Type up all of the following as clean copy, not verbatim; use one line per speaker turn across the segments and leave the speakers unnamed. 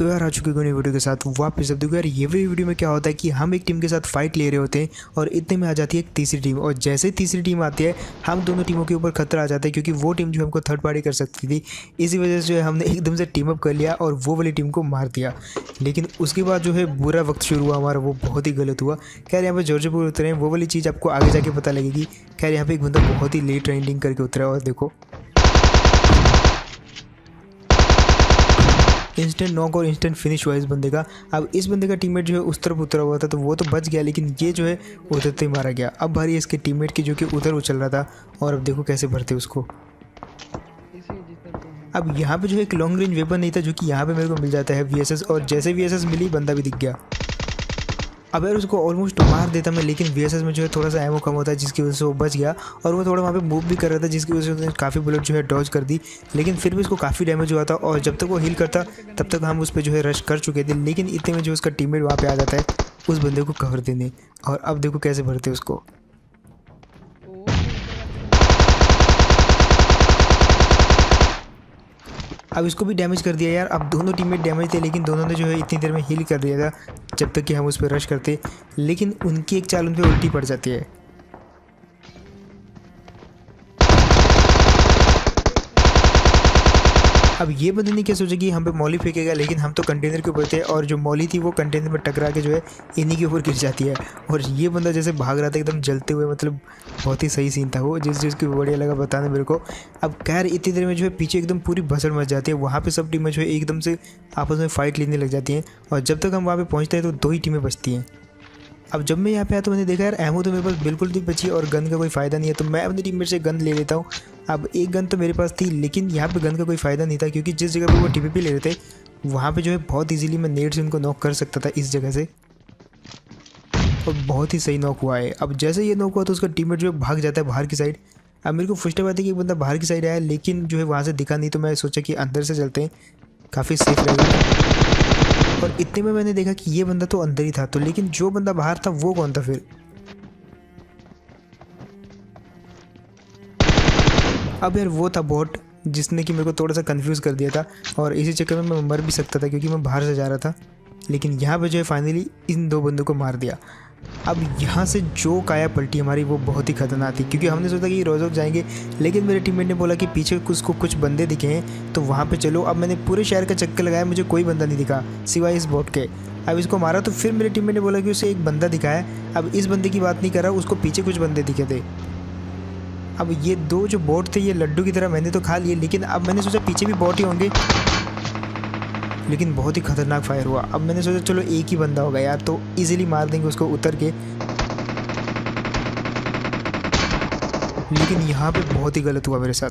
तो यार आ चुके हैं वीडियो के साथ वापस। अब देखो यार ये वीडियो में क्या होता है कि हम एक टीम के साथ फाइट ले रहे होते हैं और इतने में आ जाती है एक तीसरी टीम, और जैसे ही तीसरी टीम आती है हम दोनों टीमों के ऊपर खतरा आ जाता है, क्योंकि वो टीम जो हमको थर्ड पार्टी कर सकती थी। इसी वजह से जो है हमने एकदम से टीम अप कर लिया और वो वाली टीम को मार दिया। लेकिन उसके बाद जो है बुरा वक्त शुरू हुआ हमारा, वो बहुत ही गलत हुआ। खैर यहाँ पे जॉर्जपुर उतरे हैं, वो वाली चीज़ आपको आगे जाके पता लगेगी। खैर यहाँ पे एक बंदा बहुत ही लेट राइडिंग करके उतरा और देखो इंस्टेंट नॉक और इंस्टेंट फिनिश हुआ इस बंदे का। अब इस बंदे का टीममेट जो है उस तरफ उतरा हुआ था तो वो तो बच गया, लेकिन ये जो है उधरते ही मारा गया। अब बारी है इसके टीममेट की जो कि उधर उछल रहा था, और अब देखो कैसे भरते उसको। अब यहाँ पे जो है एक लॉन्ग रेंज वेपन नहीं था जो कि यहाँ पे मेरे को मिल जाता है VSS, और जैसे VSS मिली बंदा भी दिख गया। अब यार उसको ऑलमोस्ट मार देता मैं, लेकिन VSS में जो है थोड़ा सा एमो कम होता है जिसकी वजह से वो बच गया, और वो थोड़ा वहाँ पे मूव भी कर रहा था जिसकी वजह से उसने काफ़ी बुलेट जो है डॉज कर दी। लेकिन फिर भी उसको काफ़ी डैमेज हुआ था, और जब तक वो हील करता तब तक हम उस पर जो है रश कर चुके थे। लेकिन इतने में जो उसका टीममेट वहाँ पे आ जाता है उस बंदे को कवर देने, और अब देखो कैसे भरते उसको। अब इसको भी डैमेज कर दिया यार। अब दोनों टीममेट डैमेज थे, लेकिन दोनों ने जो है इतनी देर में हील कर दिया था जब तक कि हम उस पर रश करते। लेकिन उनकी एक चाल उन पर उल्टी पड़ जाती है। अब ये बंदे ने क्या सोचा कि हम पे मॉली फेंकेगा, लेकिन हम तो कंटेनर के ऊपर थे, और जो मॉली थी वो कंटेनर में टकरा के जो है इन्हीं के ऊपर गिर जाती है। और ये बंदा जैसे भाग रहा था एकदम जलते हुए, मतलब बहुत ही सही सीन था वो, जिसकी बढ़िया लगा बताने मेरे को। अब खैर इतनी देर में जो है पीछे एकदम पूरी भसड़ मच जाती है, वहाँ पे सब टीमें जो है एकदम से आपस में फाइट लेने लग जाती हैं, और जब तक हम वहाँ पे पहुँचते हैं तो दो ही टीमें बचती हैं। अब जब मैं यहाँ पे आया तो मैंने देखा यार एमो तो मेरे पास बिल्कुल नहीं बची और गन का कोई फ़ायदा नहीं है, तो मैं अपनी टीममेट से गन ले लेता हूँ। अब एक गन तो मेरे पास थी, लेकिन यहाँ पे गन का कोई फ़ायदा नहीं था, क्योंकि जिस जगह पे वो TPP ले रहे थे वहाँ पे जो है बहुत इजीली मैं नेट से उनको नॉक कर सकता था इस जगह से, और बहुत ही सही नॉक हुआ है। अब जैसे ये नॉक हुआ तो उसका टीममेट जो है भाग जाता है बाहर की साइड। अब मेरे को फर्स्ट बात है कि एक बंदा बाहर की साइड आया, लेकिन जो है वहाँ से दिखा नहीं, तो मैं सोचा कि अंदर से चलते हैं, काफ़ी सेफ रहेगा। और इतने में मैंने देखा कि ये बंदा तो अंदर ही था, तो लेकिन जो बंदा बाहर था वो कौन था फिर? अब यार वो था बॉट, जिसने कि मेरे को थोड़ा सा कंफ्यूज कर दिया था, और इसी चक्कर में मैं मर भी सकता था क्योंकि मैं बाहर से जा रहा था। लेकिन यहाँ पे जो है फाइनली इन दो बंदों को मार दिया। अब यहाँ से जो काया पलटी हमारी वो बहुत ही खतरनाक थी, क्योंकि हमने सोचा कि रोज़ जाएंगे, लेकिन मेरे टीममेट ने बोला कि पीछे कुछ बंदे दिखे हैं तो वहाँ पे चलो। अब मैंने पूरे शहर का चक्कर लगाया, मुझे कोई बंदा नहीं दिखा सिवाय इस बॉट के। अब इसको मारा तो फिर मेरे टीममेट ने बोला कि उसे एक बंदा दिखा है। अब इस बंदे की बात नहीं कर रहा, उसको पीछे कुछ बंदे दिखे थे। अब ये दो जो बॉट थे ये लड्डू की तरह मैंने तो खा लिए, लेकिन अब मैंने सोचा पीछे भी बॉट ही होंगे, लेकिन बहुत ही खतरनाक फायर हुआ। अब मैंने सोचा चलो एक ही बंदा होगा यार, तो इजीली मार देंगे उसको उतर के, लेकिन यहाँ पे बहुत ही गलत हुआ मेरे साथ।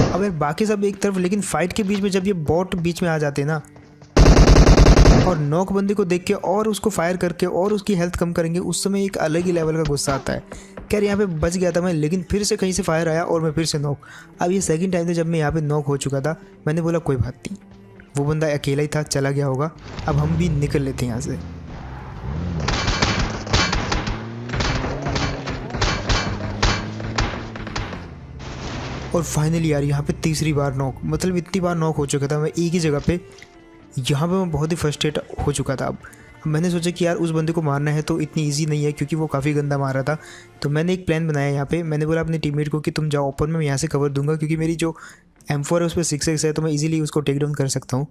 अब यार बाकी सब एक तरफ, लेकिन फाइट के बीच में जब ये बॉट बीच में आ जाते हैं ना, और नॉक बंदे को देख के और उसको फायर करके और उसकी हेल्थ कम करेंगे, उस समय एक अलग ही लेवल का गुस्सा आता है। खैर यहाँ पे बच गया था मैं, लेकिन फिर से कहीं से फायर आया और मैं फिर से नॉक। अब ये सेकंड टाइम था जब मैं यहाँ पे नॉक हो चुका था। मैंने बोला कोई बात नहीं, वो बंदा अकेला ही था, चला गया होगा, अब हम भी निकल लेते हैं यहाँ से। और फाइनली यार यहाँ पे तीसरी बार नॉक, मतलब इतनी बार नॉक हो चुका था मैं एक ही जगह पे, यहाँ पे मैं बहुत ही फ्रस्ट्रेट हो चुका था। अब मैंने सोचा कि यार उस बंदे को मारना है तो इतनी इजी नहीं है, क्योंकि वो काफ़ी गंदा मार रहा था। तो मैंने एक प्लान बनाया यहाँ पे, मैंने बोला अपने टीममेट को कि तुम जाओ ओपन में, मैं यहाँ से कवर दूंगा, क्योंकि मेरी जो M4 है उस पर 6x है, तो मैं इजीली उसको टेक डाउन कर सकता हूँ।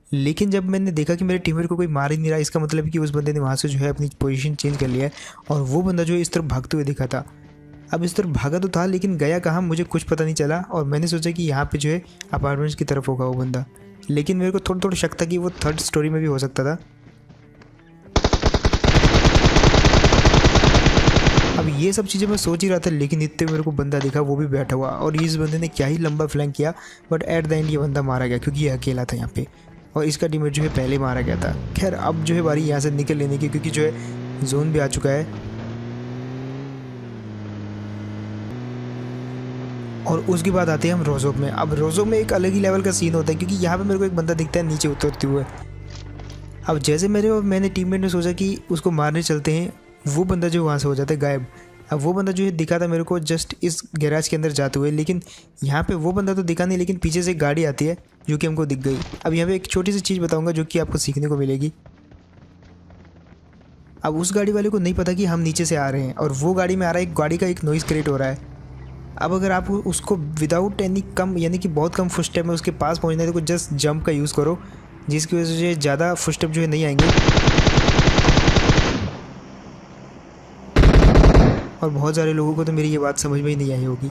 लेकिन जब मैंने देखा कि मेरे टीममेट को कोई मार ही नहीं रहा, इसका मतलब कि उस बंदे ने वहाँ से जो है अपनी पोजीशन चेंज कर लिया है, और वो बंदा जो है इस तरफ भागते हुए दिखा था। अब इस तरफ भागा तो था, लेकिन गया कहाँ मुझे कुछ पता नहीं चला, और मैंने सोचा कि यहाँ पे जो है अपार्टमेंट्स की तरफ होगा वो बंदा, लेकिन मेरे को थोड़ा शक था कि वो थर्ड स्टोरी में भी हो सकता था। अब ये सब चीज़ें मैं सोच ही रहा था, लेकिन इतने मेरे को बंदा दिखा, वो भी बैठा हुआ, और इस बंदे ने क्या ही लंबा फ्लैंक किया, बट एट द एंड ये बंदा मारा गया, क्योंकि ये अकेला था यहाँ पे, और इसका टीममेट जो है पहले मारा गया था। खैर अब जो है बारी यहाँ से निकल लेने की, क्योंकि जो है जोन भी आ चुका है। और उसके बाद आते हैं हम रोज़ोक में। अब रोज़ोक में एक अलग ही लेवल का सीन होता है, क्योंकि यहाँ पे मेरे को एक बंदा दिखता है नीचे उतरते हुए। अब जैसे मैंने टीममेट ने सोचा कि उसको मारने चलते हैं, वो बंदा जो वहाँ से हो जाता है गायब। अब वो बंदा जो है दिखा था मेरे को जस्ट इस गैराज के अंदर जाते हुए, लेकिन यहाँ पे वो बंदा तो दिखा नहीं, लेकिन पीछे से एक गाड़ी आती है जो कि हमको दिख गई। अब यहाँ पे एक छोटी सी चीज़ बताऊँगा जो कि आपको सीखने को मिलेगी। अब उस गाड़ी वाले को नहीं पता कि हम नीचे से आ रहे हैं और वो गाड़ी में आ रहा है, एक गाड़ी का एक नॉइज़ क्रिएट हो रहा है। अब अगर आप उसको विदाउट एनी कम यानी कि बहुत कम फुटस्टेप में उसके पास पहुँचना है तो जस्ट जंप का यूज़ करो, जिसकी वजह से ज़्यादा फुटस्टेप जो है नहीं आएंगे और बहुत सारे लोगों को तो मेरी ये बात समझ में ही नहीं आई होगी।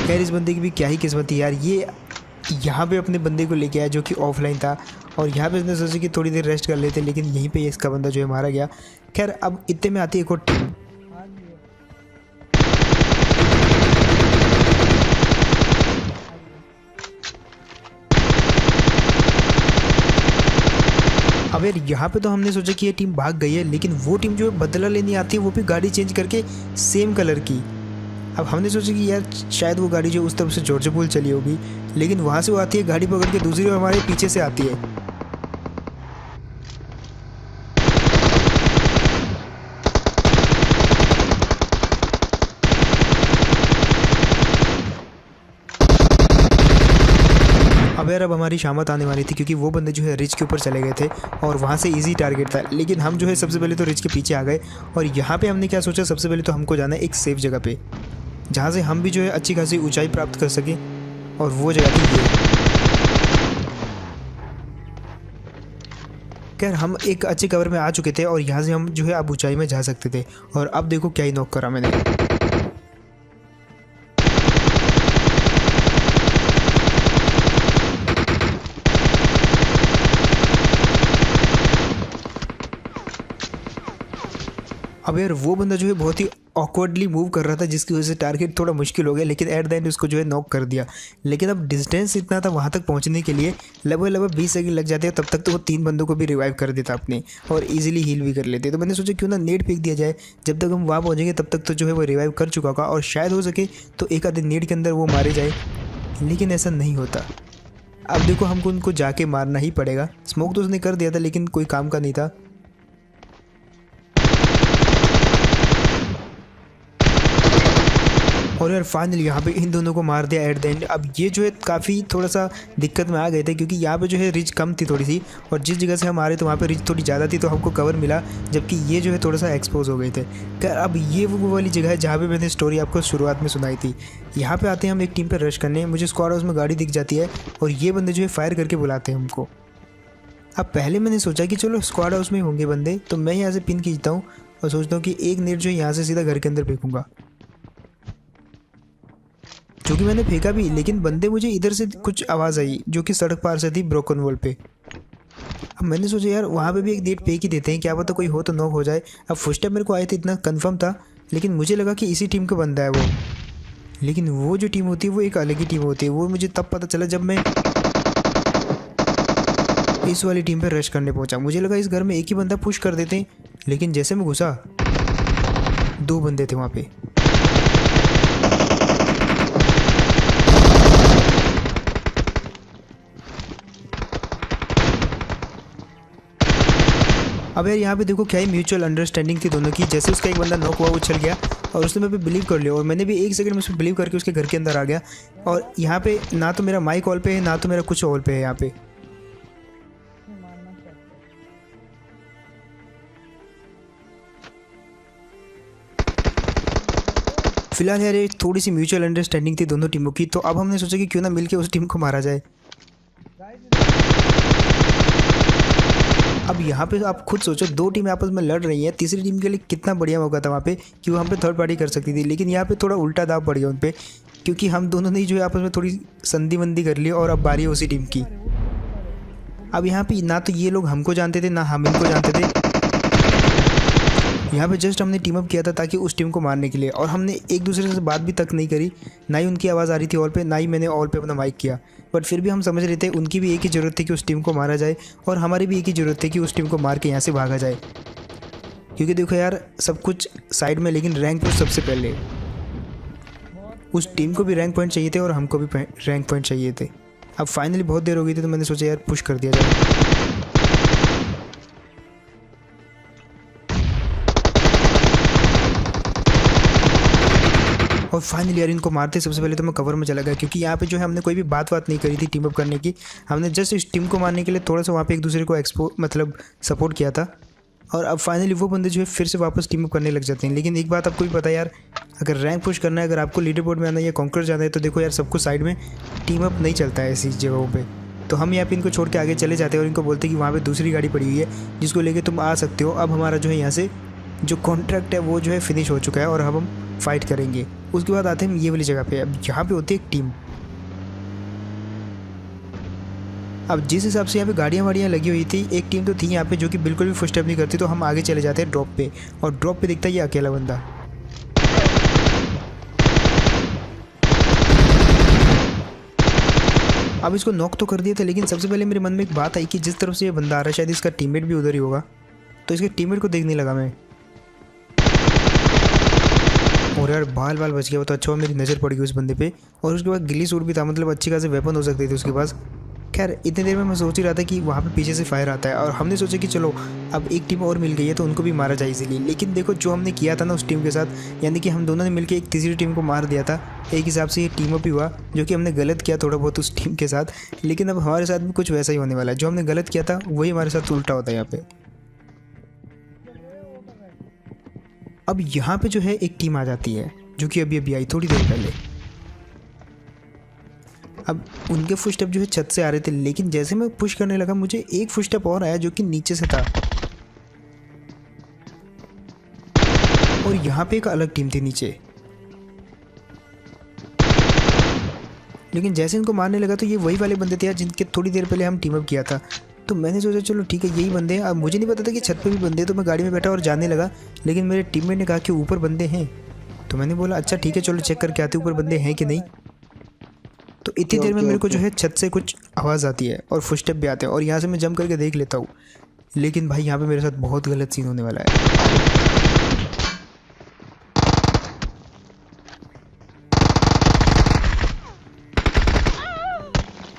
यार इस बंदे की भी क्या ही किस्मत थी यार, ये यहाँ पे अपने बंदे को लेके आया जो कि ऑफलाइन था और यहाँ पे इसने सोचा कि थोड़ी देर रेस्ट कर लेते, लेकिन यहीं पे इसका बंदा जो है मारा गया। खैर अब इतने में आती है एक और टीम। अब यार यहाँ पे तो हमने सोचा कि ये टीम भाग गई है, लेकिन वो टीम जो है बदला लेने आती है, वो भी गाड़ी चेंज करके सेम कलर की। अब हमने सोचा कि यार शायद वो गाड़ी जो उस तरफ से जॉर्ज पुल चली होगी, लेकिन वहाँ से वो आती है गाड़ी पकड़ के दूसरी और हमारे पीछे से आती है। अब यार अब हमारी शामत आने वाली थी क्योंकि वो बंदे जो है रिच के ऊपर चले गए थे और वहाँ से इजी टारगेट था, लेकिन हम जो है सबसे पहले तो रिच के पीछे आ गए और यहाँ पे हमने क्या सोचा, सबसे पहले तो हमको जाना है एक सेफ जगह पे जहाँ से हम भी जो है अच्छी खासी ऊंचाई प्राप्त कर सकें, और वो जगह थी ये। खैर हम एक अच्छे कवर में आ चुके थे और यहाँ से हम जो है अब ऊंचाई में जा सकते थे, और अब देखो क्या ही नॉक करा मैंने। अब यार वो बंदा जो है बहुत ही ऑकवर्डली मूव कर रहा था, जिसकी वजह से टारगेट थोड़ा मुश्किल हो गया, लेकिन एट द एंड उसको जो है नॉक कर दिया। लेकिन अब डिस्टेंस इतना था वहाँ तक पहुँचने के लिए लगभग 20 सेकंड लग जाते हैं, तब तक तो वो 3 बंदों को भी रिवाइव कर देता अपने और इजीली हील भी कर लेते। तो मैंने सोचा क्यों ना नेट फेंक दिया जाए, जब तक हम वहाँ पहुँचेंगे तब तक तो जो है वो रिवाइव कर चुका होगा और शायद हो सके तो एक आधे नेट के अंदर वो मारे जाए, लेकिन ऐसा नहीं होता। अब देखो हमको उनको जाके मारना ही पड़ेगा। स्मोक तो उसने कर दिया था लेकिन कोई काम का नहीं था। और यार फाइनली यहाँ पे इन दोनों को मार दिया एट द एंड। अब ये जो है काफ़ी थोड़ा सा दिक्कत में आ गए थे क्योंकि यहाँ पे जो है रिच कम थी थोड़ी सी, और जिस जगह से हम आ रहे थे वहाँ पे रिच थोड़ी ज़्यादा थी, तो हमको कवर मिला, जबकि ये जो है थोड़ा सा एक्सपोज हो गए थे। खैर अब ये वो वाली जगह है जहाँ पे मैंने स्टोरी आपको शुरुआत में सुनाई थी। यहाँ पे आते हैं हम एक टीम पर रश करने, मुझे स्क्वाड हाउस में गाड़ी दिख जाती है और ये बंदे जो है फायर करके बुलाते हैं हमको। अब पहले मैंने सोचा कि चलो स्क्वाड हाउस में होंगे बंदे, तो मैं यहाँ से पिन खींचता हूँ और सोचता हूँ कि एक नेट जो है यहाँ से सीधा घर के अंदर फेंकूँगा, जो कि मैंने फेंका भी, लेकिन बंदे मुझे इधर से कुछ आवाज़ आई जो कि सड़क पार से थी ब्रोकन वॉल पे। अब मैंने सोचा यार वहाँ पे भी एक नेट फेंक ही देते हैं, क्या पता कोई हो तो नॉक हो जाए। अब फर्स्ट टाइम मेरे को आए थे इतना कंफर्म था, लेकिन मुझे लगा कि इसी टीम का बंदा है वो, लेकिन वो जो टीम होती है वो एक अलग ही टीम होती है। वो मुझे तब पता चला जब मैं इस वाली टीम पर रश करने पहुँचा। मुझे लगा इस घर में एक ही बंदा पुश कर देते हैं, लेकिन जैसे मैं घुसा 2 बंदे थे वहाँ पे। अब यार यहाँ पे देखो क्या ही म्यूचुअल अंडरस्टैंडिंग थी दोनों की। जैसे उसका एक बंदा नॉक हुआ, उछल गया और उसने मेरे पे बिलीव कर लिया, और मैंने भी 1 सेकंड में उस पर बिलीव करके उसके घर के अंदर आ गया। और यहाँ पे ना तो मेरा माइक ऑल पे है, ना तो मेरा कुछ ऑल पे है यहाँ पे। फिलहाल यार ये थोड़ी सी म्यूचुअल अंडरस्टैंडिंग थी दोनों टीमों की, तो अब हमने सोचा कि क्यों ना मिलके उस टीम को मारा जाए। अब यहाँ पे आप खुद सोचो, 2 टीमें आपस में लड़ रही हैं, तीसरी टीम के लिए कितना बढ़िया मौका था वहाँ पे कि वो हम पे थर्ड पार्टी कर सकती थी, लेकिन यहाँ पे थोड़ा उल्टा दाव पड़ गया उन पे, क्योंकि हम दोनों ने जो है आपस में थोड़ी संधि मंदी कर ली और अब बारी है उसी टीम की। अब यहाँ पे ना तो ये लोग हमको जानते थे ना हम इनको जानते थे। यहाँ पे जस्ट हमने टीम अप किया था ताकि उस टीम को मारने के लिए, और हमने एक दूसरे से बात भी तक नहीं करी, ना ही उनकी आवाज़ आ रही थी ऑल पे, ना ही मैंने ऑल पे अपना माइक किया। बट फिर भी हम समझ रहे थे उनकी भी एक ही ज़रूरत थी कि उस टीम को मारा जाए, और हमारी भी एक ही ज़रूरत थी कि उस टीम को मार के यहाँ से भागा जाए। क्योंकि देखो यार सब कुछ साइड में, लेकिन रैंक पुश सबसे पहले। उस टीम को भी रैंक पॉइंट चाहिए थे और हमको भी रैंक पॉइंट चाहिए थे। अब फाइनली बहुत देर हो गई थी तो मैंने सोचा यार पुश कर दिया जाए। और फाइनली यार इनको मारते सबसे पहले तो मैं कवर में चला गया, क्योंकि यहाँ पे जो है हमने कोई भी बात नहीं करी थी टीम अप करने की। हमने जस्ट इस टीम को मारने के लिए थोड़ा सा वहाँ पे एक दूसरे को मतलब सपोर्ट किया था। और अब फाइनली वो बंदे जो है फिर से वापस टीम अप करने लग जाते हैं। लेकिन एक बात आपको भी पता है यार, अगर रैंक पुश करना है, अगर आपको लीडर बोर्ड में आना है या कॉन्कर जाना है, तो देखो यार सबको साइड में टीम अप नहीं चलता है ऐसी जगहों पे। तो हम यहाँ पे इनको छोड़ के आगे चले जाते हैं और इनको बोलते हैं कि वहाँ पे दूसरी गाड़ी पड़ी हुई है जिसको लेके तुम आ सकते हो। अब हमारा जो है यहाँ से जो कॉन्ट्रैक्ट है वो जो है फिनिश हो चुका है और अब हम फाइट करेंगे। उसके बाद आते हैं हम ये वाली जगह पे। अब यहाँ पे होती है एक टीम। अब जिस हिसाब से यहाँ पे गाड़ियाँ वाड़ियाँ लगी हुई थी, एक टीम तो थी यहाँ पे जो कि बिल्कुल भी फुट स्टेप नहीं करती। तो हम आगे चले जाते हैं ड्रॉप पे, और ड्रॉप पे दिखता है ये अकेला बंदा। अब इसको नॉक तो कर दिया था, लेकिन सबसे पहले मेरे मन में एक बात आई कि जिस तरफ से ये बंदा आ रहा है शायद इसका टीममेट भी उधर ही होगा। तो इसके टीममेट को देखने लगा मैं, और यार बाल बच गया। वो तो अच्छा हुआ मेरी नज़र पड़ गई उस बंदे पे। और उसके बाद गिली सूट भी था, मतलब अच्छी खासी वेपन हो सकती थी उसके पास। खैर इतनी देर में मैं सोच ही रहा था कि वहाँ पे पीछे से फायर आता है, और हमने सोचा कि चलो अब एक टीम और मिल गई है तो उनको भी मारा जाए इसीलिए। लेकिन देखो जो हमने किया था ना उस टीम के साथ, यानी कि हम दोनों ने मिलकर एक तीसरी टीम को मार दिया था। एक हिसाब से ये टीम अप ही हुआ, जो कि हमने गलत किया थोड़ा बहुत उस टीम के साथ। लेकिन अब हमारे साथ भी कुछ वैसा ही होने वाला है, जो हमने गलत किया था वही हमारे साथ उल्टा होता है यहाँ पे। अब यहाँ पे जो है एक टीम आ जाती है जो कि अभी आई थोड़ी देर पहले। अब उनके फुट स्टेप जो है छत से आ रहे थे, लेकिन जैसे मैं पुश करने लगा मुझे एक फुट स्टेप और आया जो कि नीचे से था, और यहाँ पे एक अलग टीम थी नीचे। लेकिन जैसे इनको मारने लगा तो ये वही वाले बंदे थे यार जिनके थोड़ी देर पहले हम टीम अप किया था। तो मैंने सोचा चलो ठीक है यही बंदे हैं। अब मुझे नहीं पता था कि छत पे भी बंदे हैं, तो मैं गाड़ी में बैठा और जाने लगा। लेकिन मेरे टीममेट ने कहा कि ऊपर बंदे हैं, तो मैंने बोला अच्छा ठीक है चलो चेक करके आते ऊपर बंदे हैं कि नहीं। तो इतनी देर में मेरे को जो है छत से कुछ आवाज़ आती है और फुट स्टेप भी आते हैं, और यहाँ से मैं जंप करके देख लेता हूँ। लेकिन भाई यहाँ पे मेरे साथ बहुत गलत सीन होने वाला है।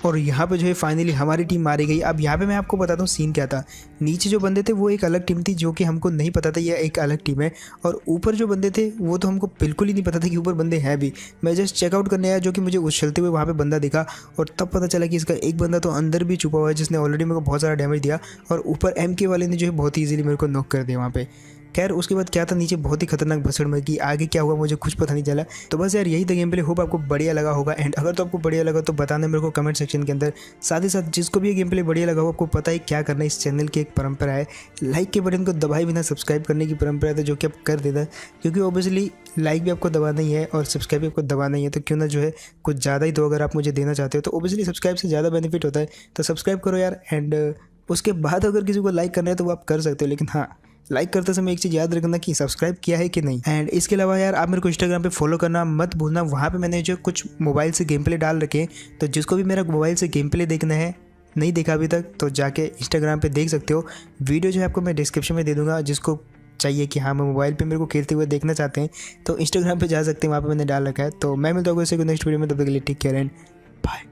और यहाँ पे जो है फाइनली हमारी टीम मारी गई। अब यहाँ पे मैं आपको बताता हूँ सीन क्या था। नीचे जो बंदे थे वो एक अलग टीम थी जो कि हमको नहीं पता था ये एक अलग टीम है, और ऊपर जो बंदे थे वो तो हमको बिल्कुल ही नहीं पता था कि ऊपर बंदे हैं भी। मैं जस्ट चेकआउट करने आया, जो कि मुझे उछलते हुए वहाँ पे बंदा दिखा, और तब पता चला कि इसका एक बंदा तो अंदर भी छुपा हुआ है जिसने ऑलरेडी मेरे को बहुत सारा डैमेज दिया, और ऊपर MK वाले ने जो है बहुत ईजिली मेरे को नॉक कर दिया वहाँ पे। खैर उसके बाद क्या था, नीचे बहुत ही खतरनाक भसड़ मची। आगे क्या हुआ मुझे कुछ पता नहीं चला। तो बस यार यही था गेम प्ले। होप आपको बढ़िया लगा होगा, एंड अगर तो आपको बढ़िया लगा तो बताना मेरे को कमेंट सेक्शन के अंदर। साथ ही साथ जिसको भी ये गेम प्ले बढ़िया लगा हो, आपको पता है क्या करना है। इस चैनल की एक परंपरा है, लाइक के बटन को दबाए बिना सब्सक्राइब करने की परंपरा है, जो कि आप कर देना, क्योंकि ऑब्वियसली लाइक भी आपको दबाना ही है और सब्सक्राइब भी आपको दबाना ही है। तो क्यों ना जो है कुछ ज़्यादा ही, तो अगर आप मुझे देना चाहते हो तो ऑब्वियसली सब्सक्राइब से ज़्यादा बेनिफिट होता है, तो सब्सक्राइब करो यार। एंड उसके बाद अगर किसी को लाइक करना है तो वो आप कर सकते हो, लेकिन हाँ लाइक करते समय एक चीज़ याद रखना कि सब्सक्राइब किया है कि नहीं। एंड इसके अलावा यार आप मेरे को इंस्टाग्राम पे फॉलो करना मत भूलना। वहाँ पे मैंने जो कुछ मोबाइल से गेम प्ले डाल रखे हैं, तो जिसको भी मेरा मोबाइल से गेम प्ले देखना है, नहीं देखा अभी तक, तो जाके इंस्टाग्राम पे देख सकते हो। वीडियो जो है आपको मैं डिस्क्रिप्शन में दे दूँगा। जिसको चाहिए कि हाँ मैं मोबाइल पे मेरे को खेलते हुए देखना चाहते हैं तो इंस्टाग्राम पे जा सकते हैं, वहाँ पे मैंने डाल रखा है। तो मैं मिलता हूँ नेक्स्ट वीडियो में, तब तक के लिए टेक केयर एंड बाय।